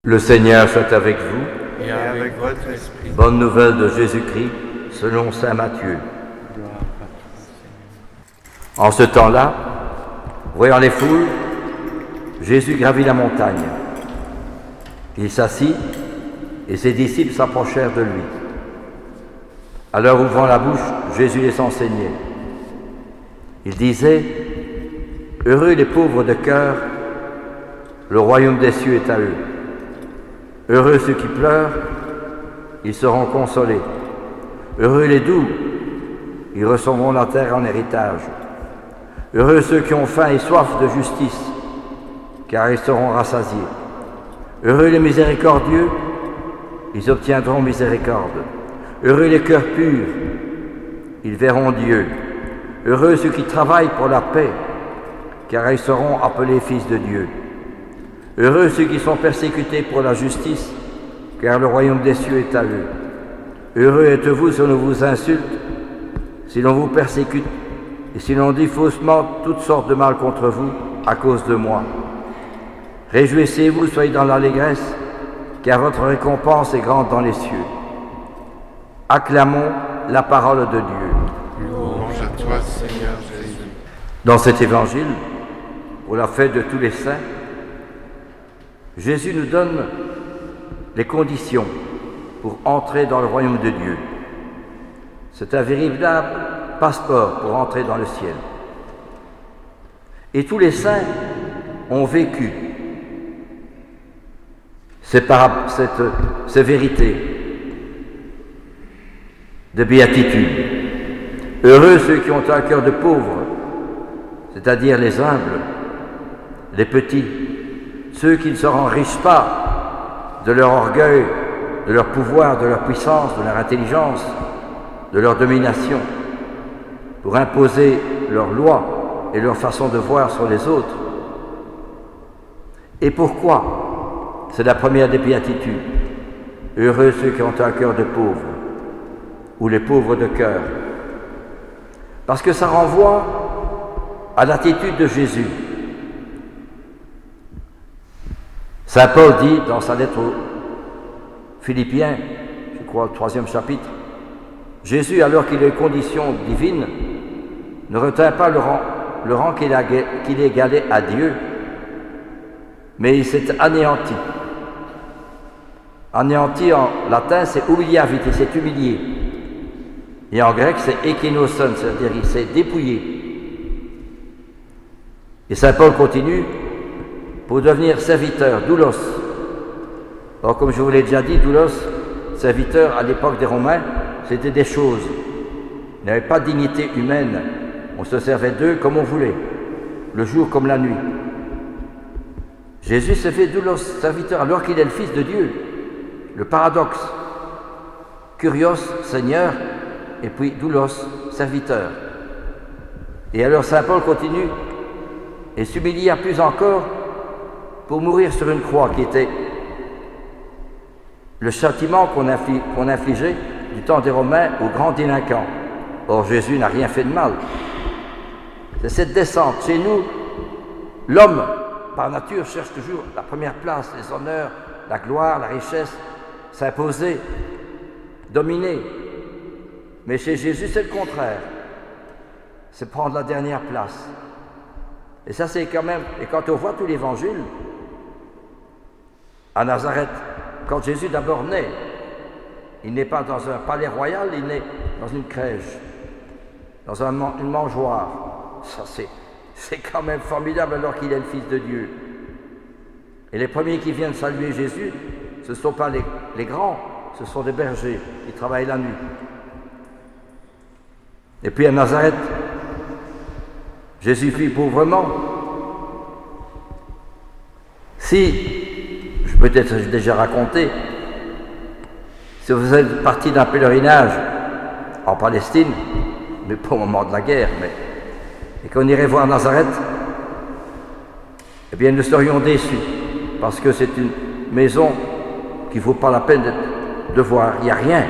Le Seigneur soit avec vous. Et avec votre esprit. Bonne nouvelle de Jésus-Christ selon saint Matthieu. En ce temps-là, voyant les foules, Jésus gravit la montagne. Il s'assit et ses disciples s'approchèrent de lui. Alors, ouvrant la bouche, Jésus les enseignait. Il disait : « Heureux les pauvres de cœur, le royaume des cieux est à eux. Heureux ceux qui pleurent, ils seront consolés. Heureux les doux, ils recevront la terre en héritage. Heureux ceux qui ont faim et soif de justice, car ils seront rassasiés. Heureux les miséricordieux, ils obtiendront miséricorde. Heureux les cœurs purs, ils verront Dieu. Heureux ceux qui travaillent pour la paix, car ils seront appelés fils de Dieu. Heureux ceux qui sont persécutés pour la justice, car le royaume des cieux est à eux. Heureux êtes-vous si l'on vous insulte, si l'on vous persécute, et si l'on dit faussement toutes sortes de mal contre vous à cause de moi. Réjouissez-vous, soyez dans l'allégresse, car votre récompense est grande dans les cieux. Acclamons la parole de Dieu. Louange à toi, Seigneur Jésus. Dans cet évangile, pour la fête de tous les saints, Jésus nous donne les conditions pour entrer dans le royaume de Dieu. C'est un véritable passeport pour entrer dans le ciel. Et tous les saints ont vécu ces vérités de béatitude. Heureux ceux qui ont un cœur de pauvre, c'est-à-dire les humbles, les petits, ceux qui ne se renrichissent pas de leur orgueil, de leur pouvoir, de leur puissance, de leur intelligence, de leur domination, pour imposer leurs lois et leur façon de voir sur les autres. Et pourquoi? C'est la première des béatitudes. Heureux ceux qui ont un cœur de pauvre, ou les pauvres de cœur. Parce que ça renvoie à l'attitude de Jésus. Saint Paul dit dans sa lettre aux Philippiens, je crois au 3e chapitre, Jésus, alors qu'il est condition divine, ne retint pas le rang qu'il égalait à Dieu, mais il s'est anéanti. Anéanti en latin, c'est humiliavité, c'est humilié. Et en grec, c'est ekinoson, c'est-à-dire il s'est dépouillé. Et Saint Paul continue, pour devenir serviteur, doulos. Or, comme je vous l'ai déjà dit, doulos, serviteur à l'époque des Romains, c'était des choses. Il n'y avait pas de dignité humaine. On se servait d'eux comme on voulait, le jour comme la nuit. Jésus s'est fait doulos, serviteur, alors qu'il est le Fils de Dieu. Le paradoxe. Kurios, Seigneur, et puis doulos, serviteur. Et alors Saint Paul continue et s'humilia plus encore pour mourir sur une croix qui était le châtiment qu'on infligeait du temps des Romains aux grands délinquants. Or Jésus n'a rien fait de mal. C'est cette descente. Chez nous, l'homme, par nature, cherche toujours la première place, les honneurs, la gloire, la richesse, s'imposer, dominer. Mais chez Jésus, c'est le contraire. C'est prendre la dernière place. Et ça, c'est quand même... Et quand on voit tout l'Évangile, à Nazareth, quand Jésus d'abord naît, il n'est pas dans un palais royal, il naît dans une crèche, dans une mangeoire. Ça, c'est quand même formidable alors qu'il est le Fils de Dieu. Et les premiers qui viennent saluer Jésus, ce ne sont pas les grands, ce sont des bergers qui travaillent la nuit. Et puis à Nazareth, Jésus vit pauvrement. Si, je peux peut-être déjà raconté, si vous êtes parti d'un pèlerinage en Palestine, mais pas au moment de la guerre, et qu'on irait voir Nazareth, eh bien nous serions déçus, parce que c'est une maison qui ne vaut pas la peine de voir. Il n'y a rien.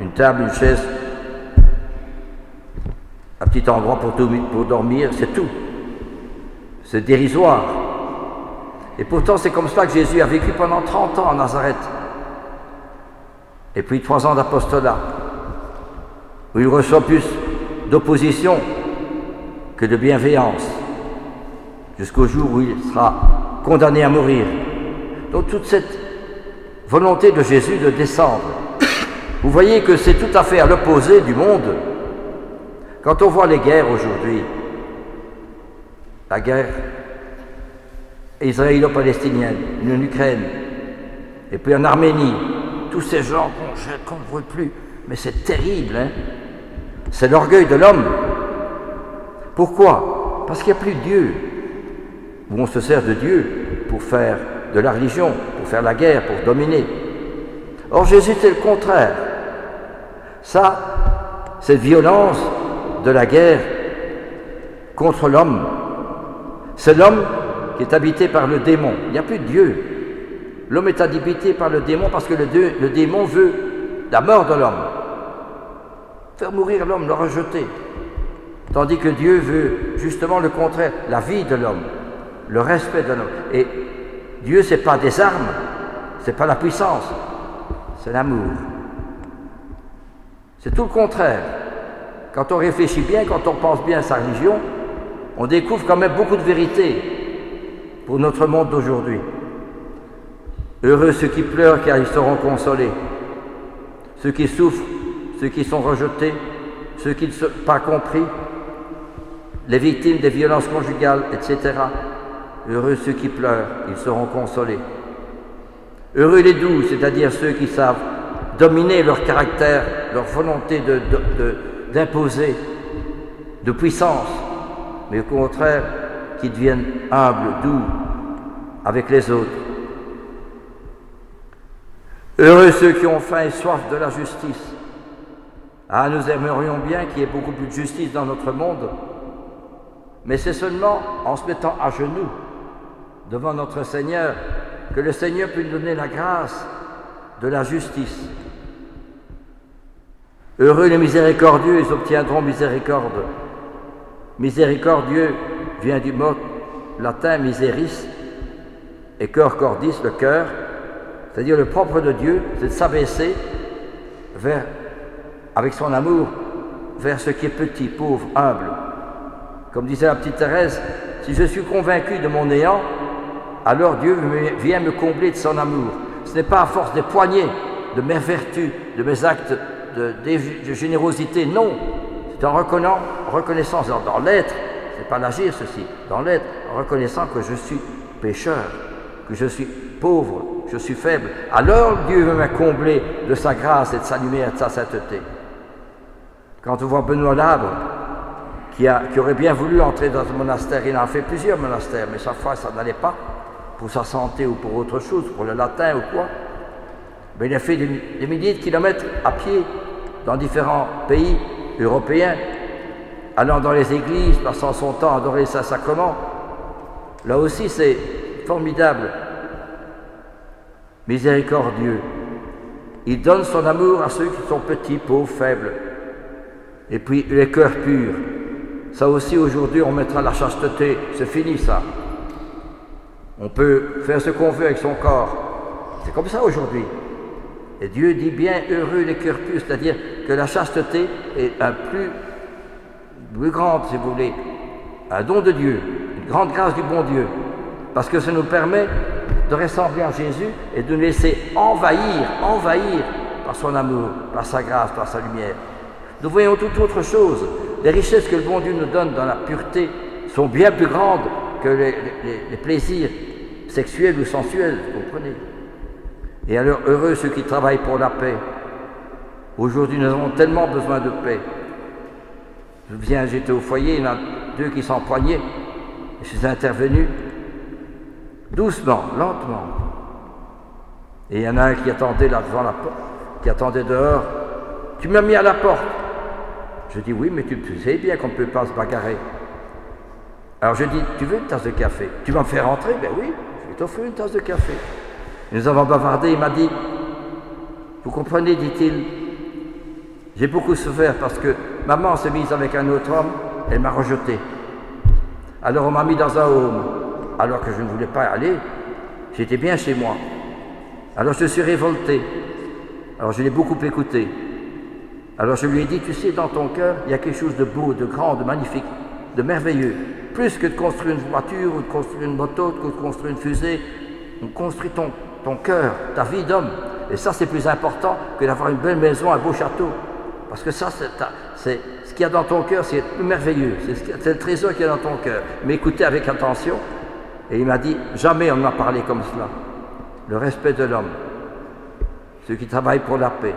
Une table, une chaise, un petit endroit pour dormir, c'est tout. C'est dérisoire. Et pourtant, c'est comme cela que Jésus a vécu pendant 30 ans à Nazareth. Et puis 3 ans d'apostolat, où il reçoit plus d'opposition que de bienveillance, jusqu'au jour où il sera condamné à mourir. Donc toute cette volonté de Jésus de descendre, vous voyez que c'est tout à fait à l'opposé du monde. Quand on voit les guerres aujourd'hui, la guerre israélo-palestinienne, en Ukraine, et puis en Arménie, tous ces gens qu'on ne voit plus, mais c'est terrible, hein? C'est l'orgueil de l'homme. Pourquoi? Parce qu'il n'y a plus de Dieu, où on se sert de Dieu pour faire de la religion, pour faire la guerre, pour dominer. Or Jésus, c'est le contraire. Ça, cette violence de la guerre contre l'homme, c'est l'homme qui est habité par le démon. Il n'y a plus de Dieu. L'homme est habité par le démon parce que le démon veut la mort de l'homme, faire mourir l'homme, le rejeter. Tandis que Dieu veut justement le contraire, la vie de l'homme, le respect de l'homme. Et Dieu, ce n'est pas des armes, ce n'est pas la puissance, c'est l'amour. C'est tout le contraire. Quand on réfléchit bien, quand on pense bien à sa religion, on découvre quand même beaucoup de vérité pour notre monde d'aujourd'hui. Heureux ceux qui pleurent car ils seront consolés. Ceux qui souffrent, ceux qui sont rejetés, ceux qui ne sont pas compris, les victimes des violences conjugales, etc. Heureux ceux qui pleurent, ils seront consolés. Heureux les doux, c'est-à-dire ceux qui savent dominer leur caractère, leur volonté d'imposer, de puissance, mais au contraire, qui deviennent humbles, doux avec les autres. Heureux ceux qui ont faim et soif de la justice. Ah, nous aimerions bien qu'il y ait beaucoup plus de justice dans notre monde, mais c'est seulement en se mettant à genoux devant notre Seigneur que le Seigneur peut nous donner la grâce de la justice. Heureux les miséricordieux, ils obtiendront miséricorde. Miséricordieux vient du mot latin miseris et cœur cordis, le cœur, c'est-à-dire le propre de Dieu, c'est de s'abaisser avec son amour vers ce qui est petit, pauvre, humble. Comme disait la petite Thérèse, si je suis convaincu de mon néant, alors Dieu vient me combler de son amour. Ce n'est pas à force des poignées, de mes vertus, de mes actes de générosité, non. C'est en reconnaissance dans l'être, ce n'est pas l'agir ceci, dans l'être, en reconnaissant que je suis pécheur, que je suis pauvre, je suis faible. Alors Dieu veut me combler de sa grâce et de sa lumière et de sa sainteté. Quand on voit Benoît Labre, qui aurait bien voulu entrer dans un monastère, il en a fait plusieurs monastères, mais chaque fois ça n'allait pas, pour sa santé ou pour autre chose, pour le latin ou quoi. Mais il a fait des milliers de kilomètres à pied dans différents pays européens, allant dans les églises, passant son temps à adorer les sacrements. Là aussi, c'est formidable. Miséricordieux. Il donne son amour à ceux qui sont petits, pauvres, faibles. Et puis, les cœurs purs. Ça aussi, aujourd'hui, on mettra la chasteté. C'est fini, ça. On peut faire ce qu'on veut avec son corps. C'est comme ça aujourd'hui. Et Dieu dit bien heureux les cœurs purs, c'est-à-dire que la chasteté est un plus grande, si vous voulez, un don de Dieu, une grande grâce du bon Dieu, parce que ça nous permet de ressembler à Jésus et de nous laisser envahir par son amour, par sa grâce, par sa lumière. Nous voyons toute autre chose. Les richesses que le bon Dieu nous donne dans la pureté sont bien plus grandes que les plaisirs sexuels ou sensuels, vous comprenez. Et alors, heureux ceux qui travaillent pour la paix. Aujourd'hui, nous avons tellement besoin de paix. J'étais au foyer, il y en a 2 qui s'empoignaient. Je suis intervenu doucement, lentement. Et il y en a un qui attendait là devant la porte, qui attendait dehors. Tu m'as mis à la porte. Je dis oui, mais tu sais bien qu'on ne peut pas se bagarrer. Alors je dis, tu veux une tasse de café? Tu vas me faire rentrer? Ben oui, je vais t'offrir une tasse de café. Nous avons bavardé, il m'a dit, vous comprenez, dit-il, j'ai beaucoup souffert parce que maman s'est mise avec un autre homme, elle m'a rejeté. Alors on m'a mis dans un home, alors que je ne voulais pas aller, J'étais bien chez moi. Alors je suis révolté. Alors je l'ai beaucoup écouté. Alors je lui ai dit, tu sais, dans ton cœur, il y a quelque chose de beau, de grand, de magnifique, de merveilleux. Plus que de construire une voiture, ou de construire une moto, ou de construire une fusée, on construit ton cœur, ta vie d'homme. Et ça, c'est plus important que d'avoir une belle maison, un beau château. Parce que ça, c'est ce qu'il y a dans ton cœur, c'est merveilleux. C'est le trésor qu'il y a dans ton cœur. Mais écoutez avec attention. Et il m'a dit, jamais on ne m'a parlé comme cela. Le respect de l'homme. Ceux qui travaillent pour la paix.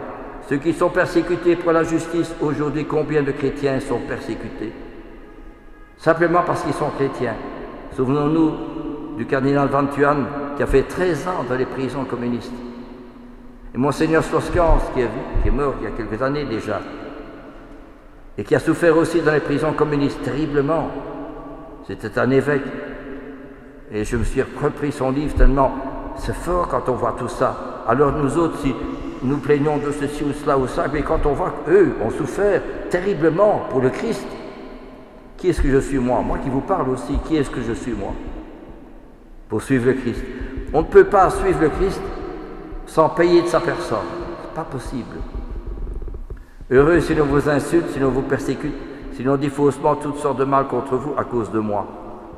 Ceux qui sont persécutés pour la justice. Aujourd'hui, combien de chrétiens sont persécutés? Simplement parce qu'ils sont chrétiens. Souvenons-nous du cardinal Van Thuan qui a fait 13 ans dans les prisons communistes. Et Monseigneur Sloskans qui est mort il y a quelques années déjà et qui a souffert aussi dans les prisons communistes terriblement. C'était un évêque. Et je me suis repris son livre tellement c'est fort quand on voit tout ça. Alors nous autres, si nous plaignons de ceci ou cela ou ça, mais quand on voit qu'eux ont souffert terriblement pour le Christ, qui est-ce que je suis moi? Moi qui vous parle aussi, qui est-ce que je suis moi? Pour suivre le Christ. On ne peut pas suivre le Christ sans payer de sa personne. C'est pas possible. Heureux si l'on vous insulte, si l'on vous persécute, si l'on dit faussement toutes sortes de mal contre vous à cause de moi.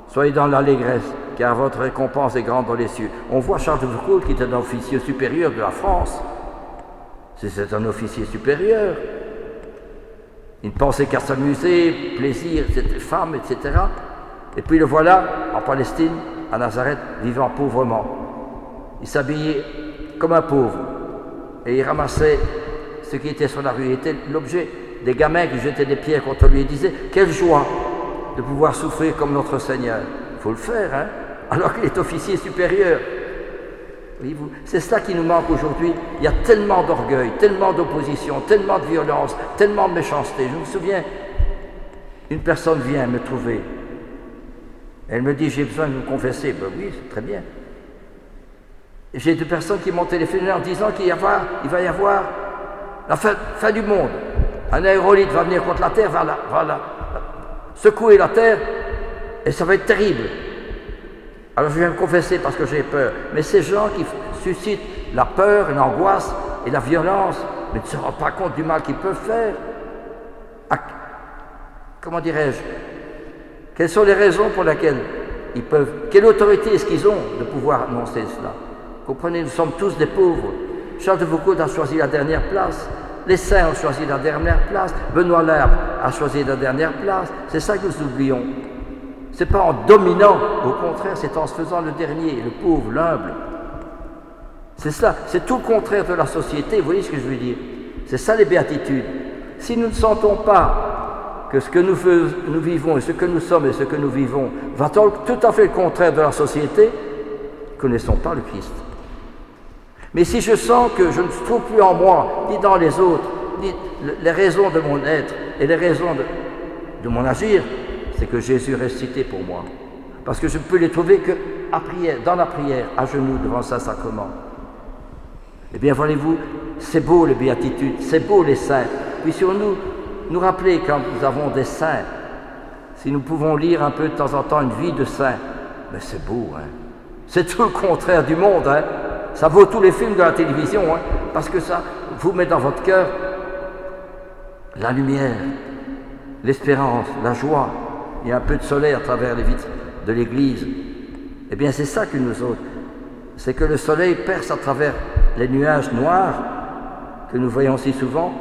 Soyez dans l'allégresse, car votre récompense est grande dans les cieux. On voit Charles de Foucault qui était un officier supérieur de la France. C'est un officier supérieur. Il ne pensait qu'à s'amuser, plaisir, femmes, etc. Et puis le voilà en Palestine, à Nazareth, vivant pauvrement. Il s'habillait comme un pauvre. Et il ramassait ce qui était sur la rue. Il était l'objet des gamins qui jetaient des pierres contre lui et disaient « Quelle joie de pouvoir souffrir comme notre Seigneur !» Il faut le faire, hein, alors qu'il est officier supérieur. Voyez-vous, c'est cela qui nous manque aujourd'hui. Il y a tellement d'orgueil, tellement d'opposition, tellement de violence, tellement de méchanceté. Je me souviens, une personne vient me trouver. Elle me dit, j'ai besoin de me confesser. Ben oui, c'est très bien. Et j'ai deux personnes qui m'ont téléphoné en disant qu'il va y avoir la fin du monde. Un aérolite va venir contre la Terre, va secouer la Terre, et ça va être terrible. Alors je viens me confesser parce que j'ai peur. Mais ces gens qui suscitent la peur, l'angoisse et la violence, mais ne se rendent pas compte du mal qu'ils peuvent faire. Comment dirais-je? Quelles sont les raisons pour lesquelles ils peuvent... Quelle autorité est-ce qu'ils ont de pouvoir annoncer cela? Comprenez, nous sommes tous des pauvres. Charles de Foucault a choisi la dernière place. Les saints ont choisi la dernière place. Benoît Labre a choisi la dernière place. C'est ça que nous oublions. Ce n'est pas en dominant, au contraire, c'est en se faisant le dernier, le pauvre, l'humble. C'est cela, c'est tout le contraire de la société, vous voyez ce que je veux dire? C'est ça les béatitudes. Si nous ne sentons pas que ce que nous vivons et ce que nous sommes et ce que nous vivons va tout à fait le contraire de la société, nous ne connaissons pas le Christ. Mais si je sens que je ne trouve plus en moi, ni dans les autres, ni les raisons de mon être et les raisons de mon agir, c'est que Jésus reste cité pour moi. Parce que je ne peux les trouver que dans la prière, à genoux devant le Saint-Sacrement. Eh bien, voyez-vous, c'est beau les béatitudes, c'est beau les saints. Puissions-nous nous rappeler quand nous avons des saints, si nous pouvons lire un peu de temps en temps une vie de saint, mais c'est beau, hein. C'est tout le contraire du monde, hein. Ça vaut tous les films de la télévision, hein, parce que ça vous met dans votre cœur la lumière, l'espérance, la joie. Il y a un peu de soleil à travers les vitres de l'église. Eh bien, c'est ça que nous autres. C'est que le soleil perce à travers les nuages noirs que nous voyons si souvent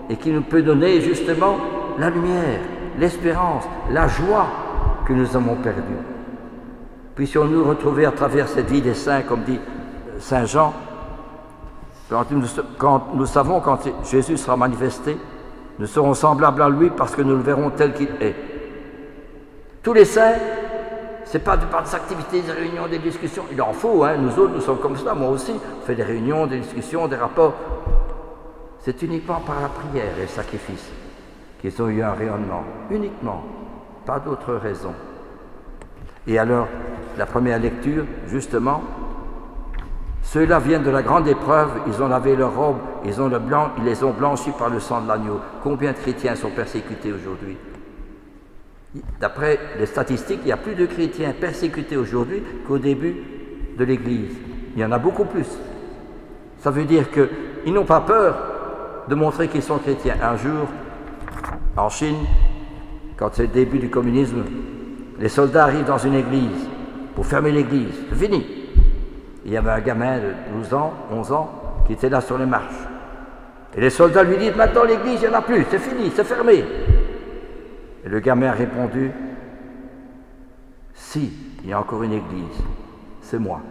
et qui nous peut donner justement la lumière, l'espérance, la joie que nous avons perdue. Puissions-nous retrouver à travers cette vie des saints, comme dit Saint Jean, quand nous savons quand Jésus sera manifesté, nous serons semblables à lui parce que nous le verrons tel qu'il est. Tous les saints, ce n'est pas par des activités, des réunions, des discussions. Il en faut, hein. Nous autres, nous sommes comme ça, moi aussi. On fait des réunions, des discussions, des rapports. C'est uniquement par la prière et le sacrifice qu'ils ont eu un rayonnement. Uniquement. Pas d'autre raison. Et alors, la première lecture, justement, ceux-là viennent de la grande épreuve, ils ont lavé leurs robes, ils les ont blanchis par le sang de l'agneau. Combien de chrétiens sont persécutés aujourd'hui? D'après les statistiques, il y a plus de chrétiens persécutés aujourd'hui qu'au début de l'Église. Il y en a beaucoup plus. Ça veut dire qu'ils n'ont pas peur de montrer qu'ils sont chrétiens. Un jour, en Chine, quand c'est le début du communisme, les soldats arrivent dans une église pour fermer l'église. C'est fini. Il y avait un gamin de 12 ans, 11 ans, qui était là sur les marches. Et les soldats lui disent, maintenant l'église, il n'y en a plus, c'est fini, c'est fermé. Et le gamin a répondu, si, il y a encore une église, c'est moi.